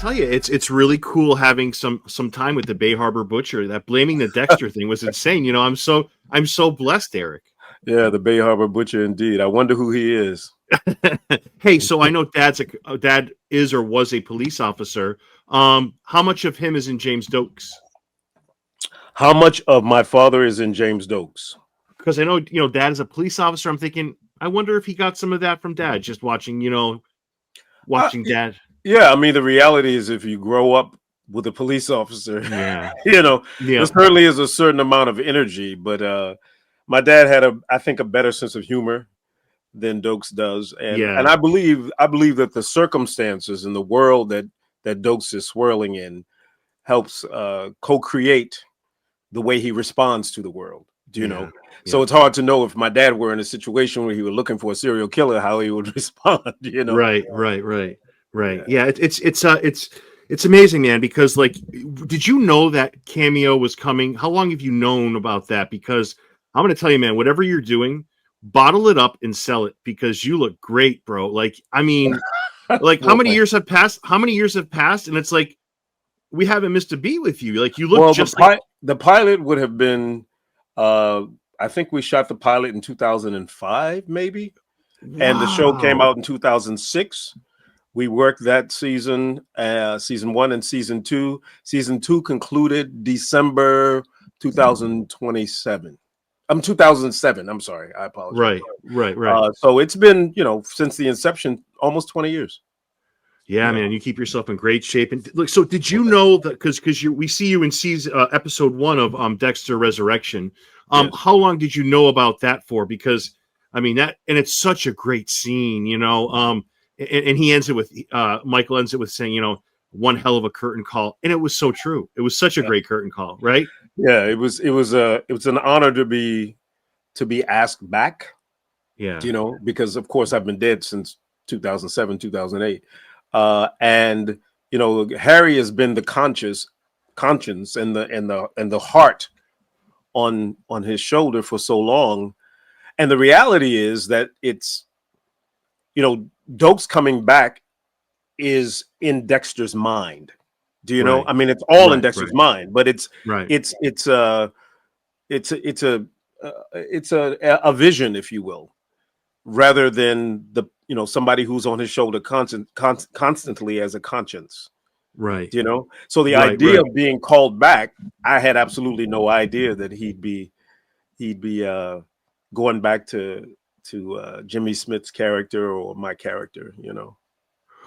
tell you, it's really cool having some time with the Bay Harbor Butcher. That blaming the Dexter thing was insane. You know, I'm so blessed, Erik. Yeah, the Bay Harbor Butcher, indeed. I wonder who he is. Hey, so I know dad is or was a police officer. How much of him is in James Doakes? How much of my father is in James Doakes? Because I know, dad is a police officer. I'm thinking, I wonder if he got some of that from dad, just watching, watching Y- dad. yeah, I mean, the reality is if you grow up with a police officer, Yeah. there Yeah. certainly is a certain amount of energy. But my dad had I think, a better sense of humor than Doakes does, and Yeah. I believe that the circumstances and the world that Doakes is swirling in helps co-create the way he responds to the world. Do you Yeah. know? So Yeah. it's hard to know if my dad were in a situation where he were looking for a serial killer, how he would respond. Right. Right. Right. Right. Yeah. Yeah. It's amazing, man, because like, did you know that Cameo was coming? How long have you known about that? Because I'm going to tell you, man, whatever you're doing, bottle it up and sell it because you look great, bro. Like, I mean, like how Well, many thank years have passed? How many years have passed? And it's like, we haven't missed a beat with you. Like, you look Well, just like, the pilot would have been, I think we shot the pilot in 2005, maybe, and the show came wow. out in 2006. We worked that season, season one and season two. Season two concluded December 2027. 2007. I'm sorry. I apologize. Right. Right. Right. So it's been, since the inception, almost 20 years. Yeah, Yeah. man, you keep yourself in great shape. And look, so did you know that because we see you in season episode 1 of Dexter Resurrection? Yes. How long did you know about that for? Because I mean that, and it's such a great scene, and he ends it with Michael ends it with saying, one hell of a curtain call, and it was so true. It was such a great curtain call, right? Yeah. It was an honor to be asked back. Yeah, Because of course I've been dead since 2007, 2008. And Harry has been the conscience and the heart on his shoulder for so long. And the reality is that it's, Doakes coming back is in Dexter's mind. Do you know? right, I mean, it's all in right, Dexter's right, mind, but right, it's it's a it's a it's a vision, if you will, rather than somebody who's on his shoulder constantly as a conscience. right, So the right, idea right. of being called back, I had absolutely no idea that he'd be going back to Jimmy Smith's character or my character.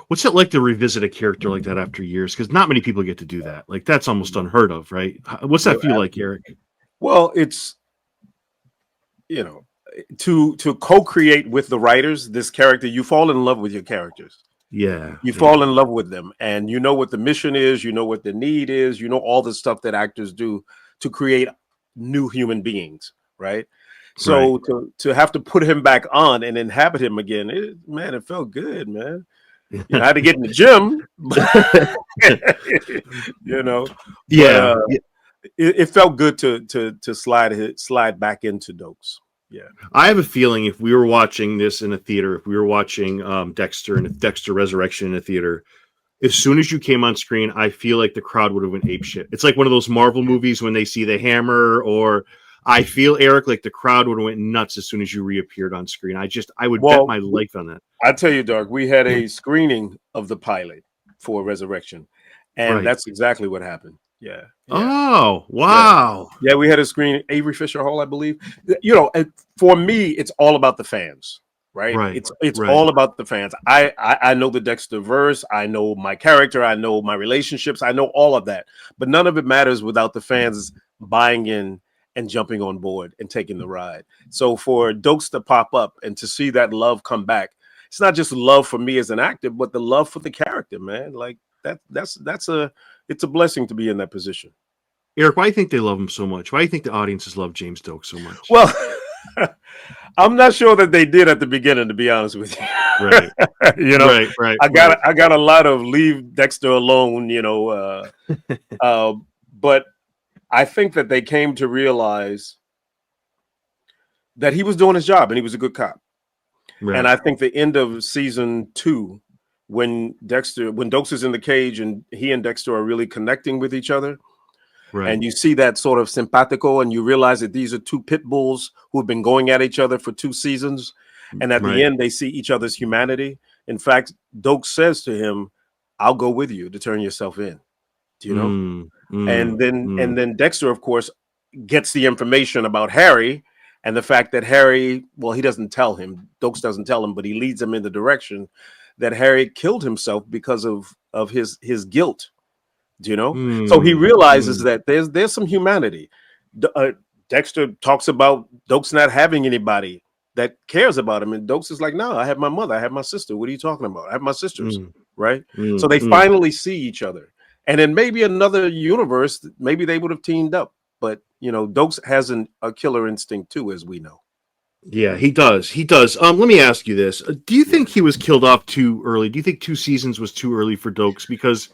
What's it like to revisit a character like that after years? Because not many people get to do that. Like that's almost unheard of, right? What's that feel like, Erik? Well, it's you know to co-create with the writers this character. You fall in love with your characters. Yeah, You yeah, fall in love with them, and you know what the mission is, you know what the need is, you know all the stuff that actors do to create new human beings, right? right. So to have to put him back on and inhabit him again, man, it felt good, man. I had to get in the gym, you know, but Yeah, it felt good to slide back into Doakes. Yeah. I have a feeling if we were watching this in a theater, if we were watching Dexter and Dexter Resurrection in a theater, as soon as you came on screen, I feel like the crowd would have went ape shit. It's like one of those Marvel movies when they see the hammer, or I feel, Erik, like the crowd would have went nuts as soon as you reappeared on screen. I would bet Well, my life on that. I tell you, Doug, we had a screening of the pilot for Resurrection, and Right. that's exactly what happened. Yeah, yeah, Oh, yeah, wow. yeah. We had a screening, Avery Fisher Hall, I believe. For me, it's all about the fans, right? Right. It's Right. all about the fans. I know the Dexter verse. I know my character. I know my relationships. I know all of that, but none of it matters without the fans buying in and jumping on board and taking the ride. So for Doakes to pop up and to see that love come back, it's not just love for me as an actor, but the love for the character, man. Like it's a blessing to be in that position. Erik, why do you think they love him so much? Why do you think the audiences love James Doakes so much? Well, I'm not sure that they did at the beginning, to be honest with you. Right. you know, Right. Right. I Right. got a lot of leave Dexter alone, but I think that they came to realize that he was doing his job and he was a good cop. And Right. I think the end of season 2 when Doakes is in the cage and he and Dexter are really connecting with each other. Right. And you see that sort of simpatico, and you realize that these are two pit bulls who have been going at each other for 2 seasons. And at the end, they see each other's humanity. In fact, Doakes says to him, "I'll go with you to turn yourself in." Do you know? And then Dexter, of course, gets the information about Harry and the fact that Harry, well, he doesn't tell him. Doakes doesn't tell him, but he leads him in the direction that Harry killed himself because of his guilt. Do you know? So he realizes that there's some humanity. Dexter talks about Doakes not having anybody that cares about him, and Doakes is like, "No, I have my mother, I have my sister. What are you talking about? I have my sisters." Right? So they finally see each other, and in maybe another universe, maybe they would have teamed up. But you know, Doakes has a killer instinct too, as we know. Yeah, he does. He does. Let me ask you this: do you think he was killed off too early? Do you think 2 seasons was too early for Doakes? Because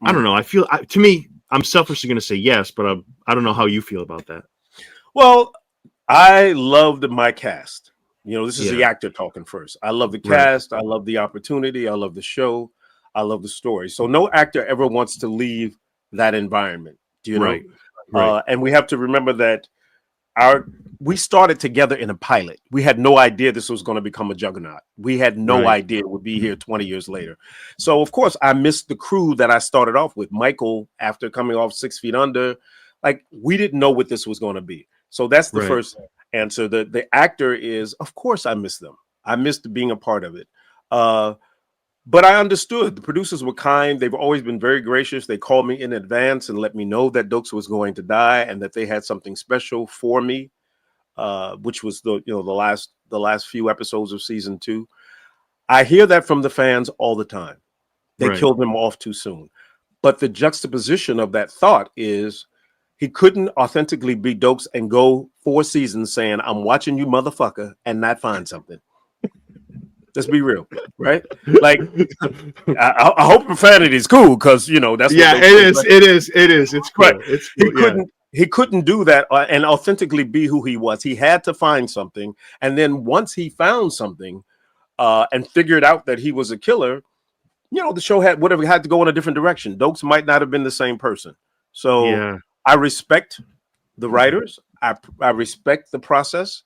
I don't know. I feel to me, I'm selfishly going to say yes, but I don't know how you feel about that. Well, I loved my cast. You know, this is the actor talking first. I love the cast. I love the opportunity. I love the show. I love the story. So no actor ever wants to leave that environment. Do you know? Right. And we have to remember that we started together in a pilot. We had no idea this was going to become a juggernaut. We had no idea it would be here 20 years later. So of course I missed the crew that I started off with. Michael, after coming off 6 Feet Under, like we didn't know what this was going to be. So that's the first answer. The actor is, of course I miss them. I missed being a part of it. But I understood. The producers were kind. They've always been very gracious. They called me in advance and let me know that Doakes was going to die and that they had something special for me, which was the last few episodes of season 2. I hear that from the fans all the time. They killed him off too soon. But the juxtaposition of that thought is he couldn't authentically be Doakes and go 4 seasons saying, "I'm watching you, motherfucker," and not find something. Let's be real, right? Like, I hope profanity is cool because you know that's it is. It's cool. But he couldn't do that and authentically be who he was. He had to find something, and then once he found something and figured out that he was a killer, you know, the show had to go in a different direction. Doakes might not have been the same person. So I respect the writers. I respect the process.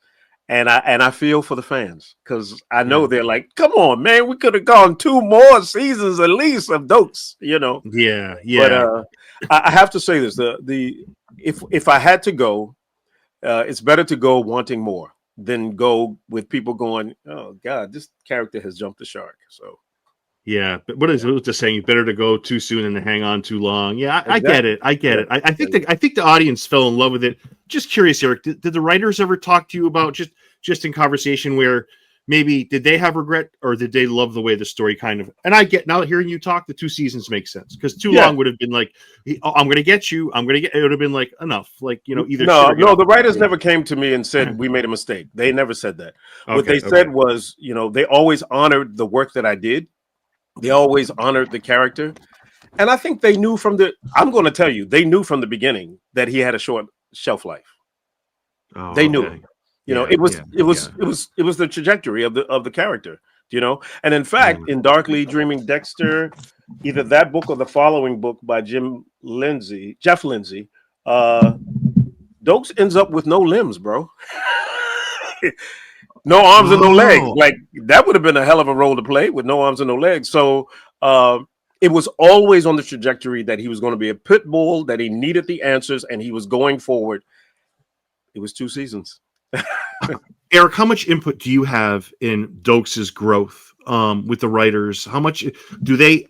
And I feel for the fans because I know they're like, "Come on, man, we could have gone 2 more seasons at least of Doakes," you know. Yeah. But I have to say this: if I had to go, it's better to go wanting more than go with people going, "Oh God, this character has jumped the shark." So. Yeah, but what is it just saying? You better to go too soon than to hang on too long. Yeah, I get it. I get it. I think the audience fell in love with it. Just curious, Erik, did the writers ever talk to you about just in conversation where maybe did they have regret or did they love the way the story kind of? And I get now hearing you talk, the 2 seasons make sense because too long would have been like, "I'm going to get you. I'm going to get." It would have been like enough. Like either no. The writers never came to me and said we made a mistake. They never said that. What they said was, they always honored the work that I did. They always honored the character. And I think they knew I'm going to tell you, they knew from the beginning that he had a short shelf life. They knew it. It was the trajectory of the character, And in fact, in Darkly Dreaming Dexter, either that book or the following book by Jeff Lindsay, Doakes ends up with no limbs, bro. No arms and no legs. Like that would have been a hell of a role to play with no arms and no legs. So it was always on the trajectory that he was going to be a pit bull, that he needed the answers, and he was going forward. It was 2 seasons. Erik, how much input do you have in Doakes' growth with the writers? How much do they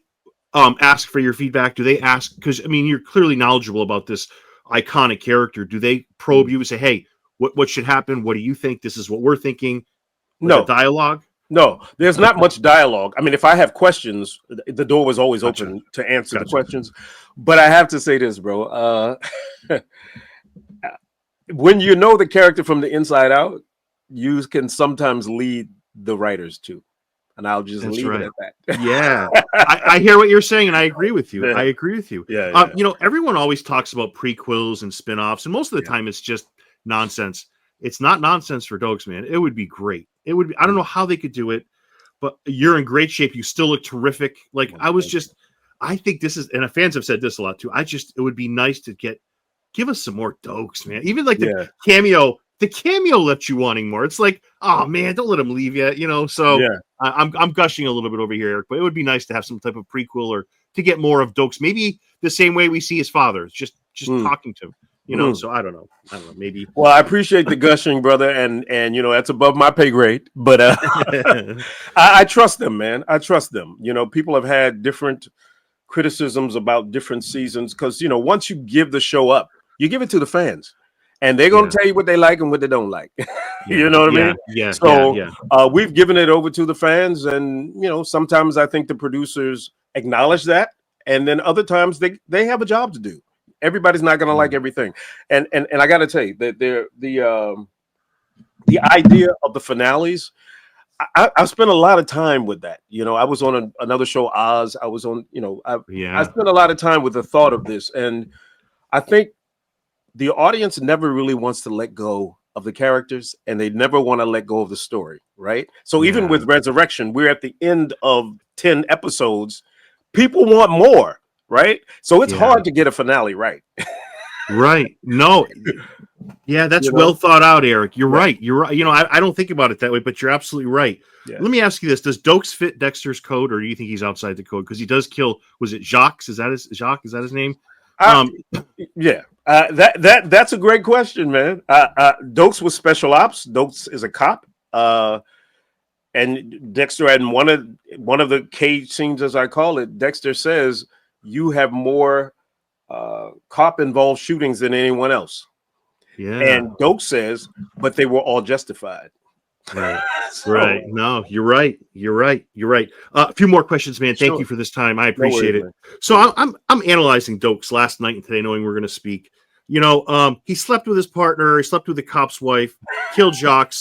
ask for your feedback? Do they ask? Because, I mean, you're clearly knowledgeable about this iconic character. Do they probe you and say, "Hey, what should happen? What do you think? This is what we're thinking." No dialogue. No, there's not much dialogue. I mean, if I have questions, the door was always open to answer the questions. But I have to say this, bro. When you know the character from the inside out, you can sometimes lead the writers too. And I'll just leave it at that. Yeah. I hear what you're saying, and I agree with you. I agree with you. Yeah. Everyone always talks about prequels and spin-offs, and most of the time it's just nonsense. It's not nonsense for Doakes, man. It would be great. It would be, I don't know how they could do it, but you're in great shape. You still look terrific. Like I think this is, and fans have said this a lot too. It would be nice to give us some more Doakes, man. Even like the cameo left you wanting more. It's like, oh man, don't let him leave yet, So I'm gushing a little bit over here, Eric, but it would be nice to have some type of prequel or to get more of Doakes, maybe the same way we see his father, just talking to him, So I don't know, maybe. Well, I appreciate the gushing, brother, and that's above my pay grade, but I trust them, man. I trust them. People have had different criticisms about different seasons because once you give the show up, you give it to the fans, and they're going to tell you what they like and what they don't like. You know what I mean? Yeah. So we've given it over to the fans, and sometimes I think the producers acknowledge that, and then other times they have a job to do. Everybody's not going to like everything, and I got to tell you that the idea of the finales. I spent a lot of time with that. I was on another show, Oz. I was on, I spent a lot of time with the thought of this. And I think the audience never really wants to let go of the characters, and they never want to let go of the story, right? So even with Resurrection, we're at the end of 10 episodes. People want more, right? So it's hard to get a finale right. Right. No. Yeah, that's well thought out, Eric. You're right. You're right. I don't think about it that way, but you're absolutely right. Yeah. Let me ask you this: does Doakes fit Dexter's code, or do you think he's outside the code? Because he does kill. Was it Jacques? Is that his name? That's a great question, man. Doakes was special ops. Doakes is a cop. And Dexter, had one of the cage scenes, as I call it, Dexter says, "You have more cop involved shootings than anyone else." Yeah. And Doakes says, "But they were all justified." Right. Right. No, you're right. You're right. A few more questions, man. Thank you for this time. I appreciate it. Man. So I'm analyzing Doakes last night and today, knowing we're going to speak. He slept with his partner. He slept with the cop's wife. Killed Jacques.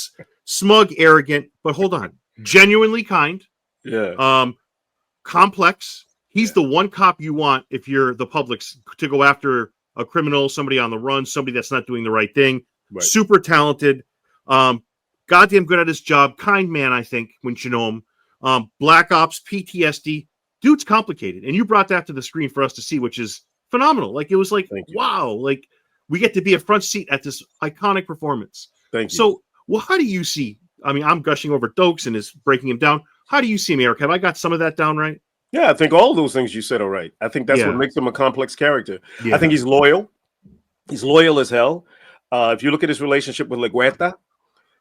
Smug, arrogant, but hold on, genuinely kind. Yeah. Complex. He's the one cop you want if you're the public's to go after a criminal, somebody on the run, somebody that's not doing the right thing. Right. Super talented. Goddamn good at his job. Kind man, I think, when you know him. Black Ops, PTSD. Dude's complicated. And you brought that to the screen for us to see, which is phenomenal. Like, it was like, wow. Like, we get to be a front seat at this iconic performance. Thank you. So, well, how do you see? I mean, I'm gushing over Doakes and is breaking him down. How do you see him, Eric? Have I got some of that down right? Yeah, I think all of those things you said are right. I think that's what makes him a complex character. Yeah. I think he's loyal. He's loyal as hell. If you look at his relationship with Legueta,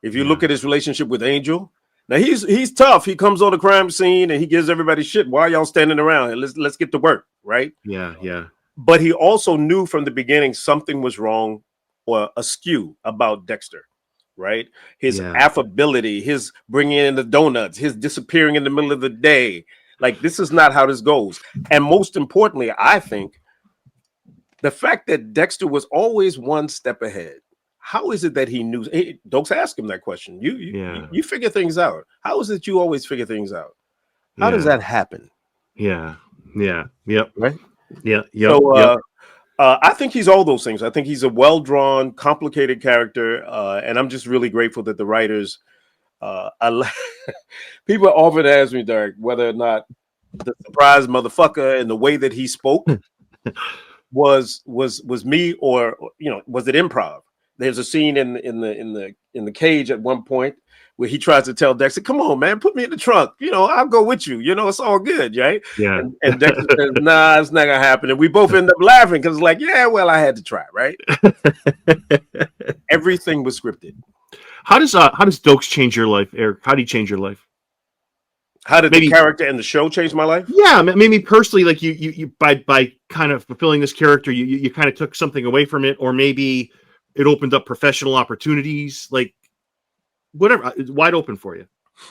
if you look at his relationship with Angel, now he's tough. He comes on the crime scene and he gives everybody shit. Why are y'all standing around? Let's get to work, right? Yeah. But he also knew from the beginning something was wrong or askew about Dexter. Right, his affability, his bringing in the donuts, his disappearing in the middle of the day. Like, this is not how this goes. And most importantly, I think the fact that Dexter was always one step ahead. How is it that he knew? Doakes asked him that question. You figure things out. How is it you always figure things out? How does that happen? Yep. Right. Yeah. So, I think he's all those things. I think he's a well-drawn, complicated character, and I'm just really grateful that the writers. People often ask me, Derek, whether or not the surprise motherfucker and the way that he spoke was me or was it improv? There's a scene in the cage at one point where he tries to tell Dexter, "Come on, man, put me in the trunk. I'll go with you. It's all good, right?" Yeah. And Dexter says, "Nah, it's not gonna happen." And we both end up laughing because, like, yeah, well, I had to try, right? Everything was scripted. How does Doakes change your life, Eric? How did he change your life? How did the character and the show change my life? Yeah, maybe personally, like you by kind of fulfilling this character, you kind of took something away from it, or maybe it opened up professional opportunities, like. Whatever, it's wide open for you.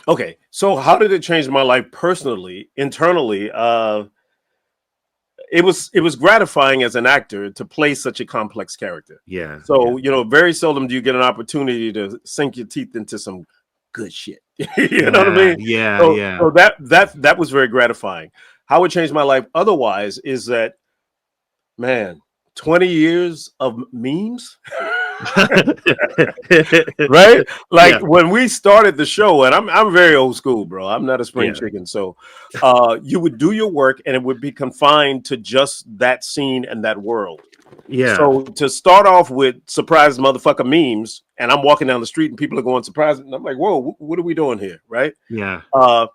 Okay, so how did it change my life personally, internally? It was gratifying as an actor to play such a complex character. Yeah. So very seldom do you get an opportunity to sink your teeth into some good shit. You know what I mean? Yeah. So that was very gratifying. How it changed my life otherwise is that, man, 20 years of memes. Right? Like Yeah, when we started the show, and I'm very old school, bro. I'm not a spring yeah, chicken. So you would do your work and it would be confined to just that scene and that world. yeah, So to start off with surprise motherfucker memes, and I'm walking down the street and people are going surprised, and I'm like, whoa, what are we doing here? Right? yeah, Uh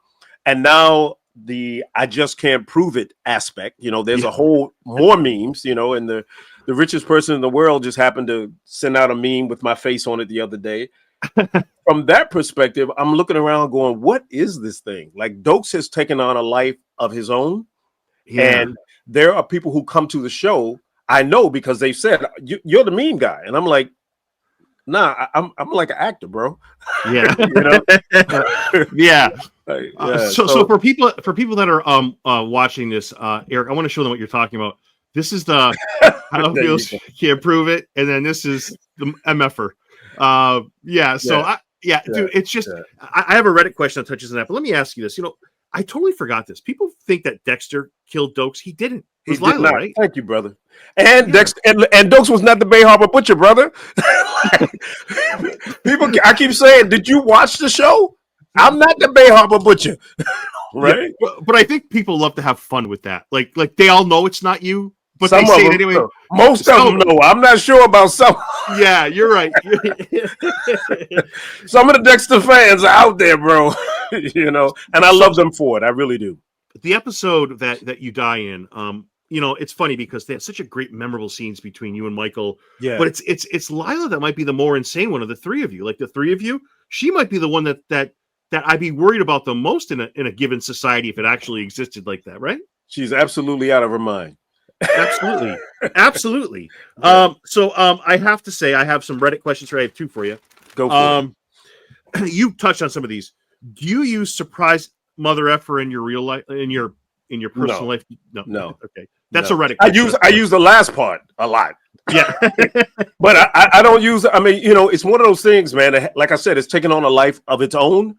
and now the I just can't prove it aspect, there's yeah. a whole more memes, and the richest person in the world just happened to send out a meme with my face on it the other day. From that perspective, I'm looking around going, what is this thing? Like Doakes has taken on a life of his own. Yeah. And there are people who come to the show, I know, because they've said, you're the meme guy. And I'm like, nah, I'm like an actor, bro. Yeah. you know? Yeah. Yeah. So for people that are watching this, Erik, I want to show them what you're talking about. This is the I don't feel can't prove it, and then this is the MFer. Yeah. So dude, it's just I have a Reddit question that touches on that, but let me ask you this. I totally forgot this. People think that Dexter killed Doakes. He didn't. It was Lila, right? Thank you, brother. And Dexter and Doakes was not the Bay Harbor Butcher, brother. People, I keep saying, did you watch the show? I'm not the Bay Harbor Butcher, right? Yeah, but I think people love to have fun with that. Like they all know it's not you, but Some they say of them, it anyway. Most of them know. I'm not sure about some. Yeah, you're right. Some of the Dexter fans are out there, bro. And I love them for it. I really do. The episode that you die in, it's funny because they have such a great memorable scenes between you and Michael. Yeah. But it's Lila that might be the more insane one of the three of you. Like the three of you, she might be the one that I'd be worried about the most in a given society if it actually existed like that, right? She's absolutely out of her mind. Absolutely. Yeah. So I have to say I have some Reddit questions here. I have two for you. Go for it. You touched on some of these. Do you use surprise mother effer in your real life, in your personal life? No. Okay, that's a Reddit question. I use the last part a lot. Yeah. But I don't use. I mean, it's one of those things, man. Like I said, it's taken on a life of its own,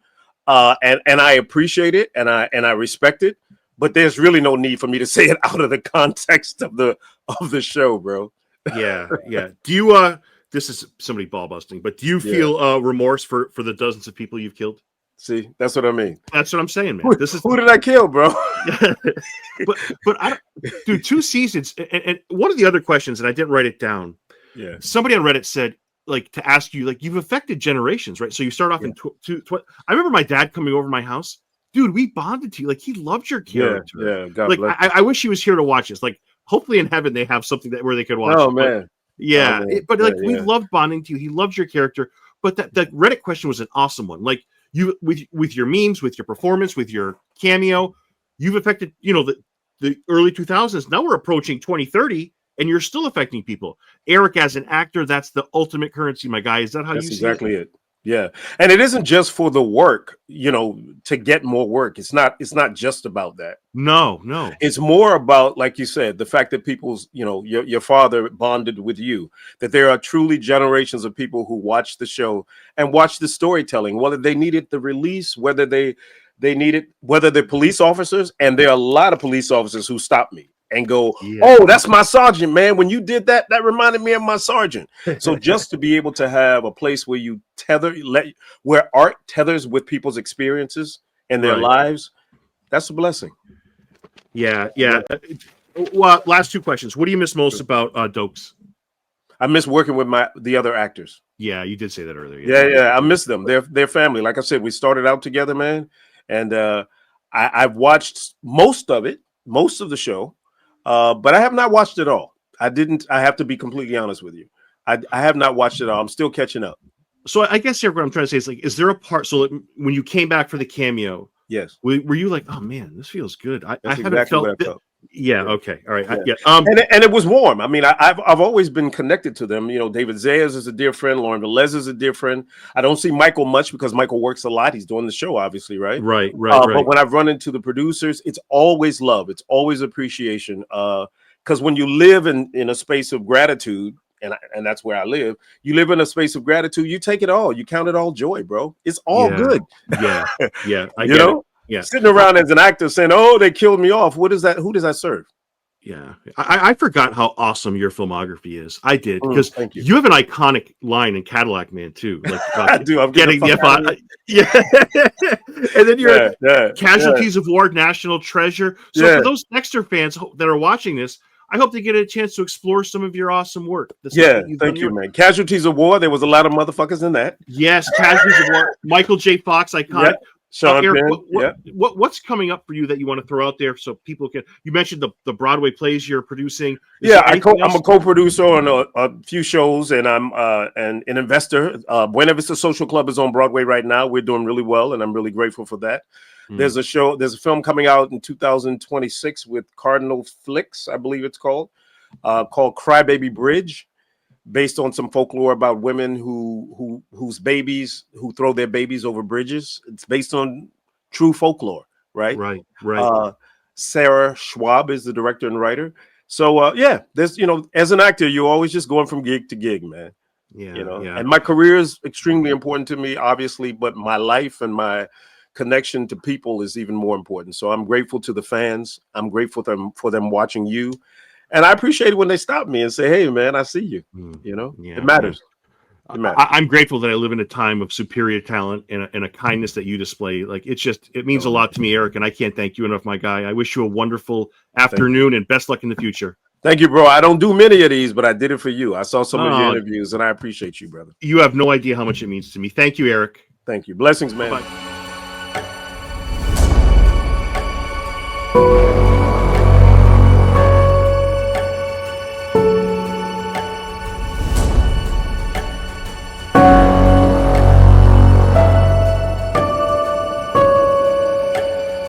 and I appreciate it, and I respect it. But there's really no need for me to say it out of the context of the show, bro. Yeah. Do you this is somebody ball busting, but do you feel remorse for the dozens of people you've killed? See, that's what I mean. That's what I'm saying, man. Who did I kill, bro? but I don't, dude, 2 seasons. And one of the other questions, and I didn't write it down. Yeah. Somebody on Reddit said, like, to ask you, like, you've affected generations, right? So you start off in I remember my dad coming over my house. Dude, we bonded to you. Like, he loved your character. Yeah. God like, bless I wish he was here to watch this. Like, hopefully in heaven they have something where they could watch. Oh, it. man. Yeah. Oh, man. We loved bonding to you. He loved your character. But that Reddit question was an awesome one. Like, you with your memes, with your performance, with your cameo, you've affected, the early 2000s. Now we're approaching 2030, and you're still affecting people. Erik, as an actor, that's the ultimate currency, my guy. Is that how you see exactly it? Yeah. And it isn't just for the work, to get more work. It's not just about that. No. It's more about, like you said, the fact that people's, your father bonded with you, that there are truly generations of people who watch the show and watch the storytelling, whether they needed the release, whether they needed, whether they're police officers. And there are a lot of police officers who stop me and go, oh, that's my sergeant, man. When you did that, that reminded me of my sergeant. So just to be able to have a place where you where art tethers with people's experiences and their lives, that's a blessing. Yeah. Well, last 2 questions. What do you miss most about Doakes? I miss working with the other actors. Yeah, you did say that earlier. Yeah. I miss them. They're family. Like I said, we started out together, man. And I've watched most of the show. But I have not watched it all. I have to be completely honest with you. I have not watched it all. I'm still catching up. So I guess here what I'm trying to say is, like, is there a part? So when you came back for the cameo, yes, were you like, oh man, this feels good? I haven't exactly felt. Yeah. Okay. All right. Yeah. And it was warm. I mean, I've always been connected to them. David Zayas is a dear friend. Lauren Velez is a dear friend. I don't see Michael much because Michael works a lot. He's doing the show, obviously, right? Right. But when I've run into the producers, it's always love. It's always appreciation. Because when you live in a space of gratitude, and that's where I live, you live in a space of gratitude. You take it all. You count it all joy, bro. It's all good. Yeah. I get it. Yeah. Sitting around as an actor saying, "Oh, they killed me off." What is that? Who does that serve? Yeah, I forgot how awesome your filmography is. I did because Thank you. you have an iconic line in Cadillac Man too, like I do. I'm getting the F out. Yeah, and then you're Casualties of War, National Treasure. So for those Dexter fans that are watching this, I hope they get a chance to explore some of your awesome work. The stuff that you've thank done you, man. Casualties of War. There was a lot of motherfuckers in that. Yes, Casualties of War. Michael J. Fox, iconic. Sean Erik, Penn. What's coming up for you that you want to throw out there so people can? You mentioned the Broadway plays you're producing. I'm a co-producer on a few shows, and I'm an investor. Buena Vista Social Club is on Broadway right now. We're doing really well, and I'm really grateful for that. There's a film coming out in 2026 with Cardinal Flicks, I believe it's called Crybaby Bridge, based on some folklore about women whose babies who throw their babies over bridges. It's based on true folklore, right? Right. Sarah Schwab is the director and writer. So there's as an actor, you're always just going from gig to gig, man. And my career is extremely important to me, obviously, but my life and my connection to people is even more important. So I'm grateful to the fans. I'm grateful for them watching you. And I appreciate it when they stop me and say, "Hey, man, I see you." It matters. It matters. I'm grateful that I live in a time of superior talent and a kindness that you display. Like it means a lot to me, Erik, and I can't thank you enough, my guy. I wish you a wonderful afternoon and best luck in the future. Thank you, bro. I don't do many of these, but I did it for you. I saw some of your interviews, and I appreciate you, brother. You have no idea how much it means to me. Thank you, Erik. Thank you. Blessings, man. Bye-bye.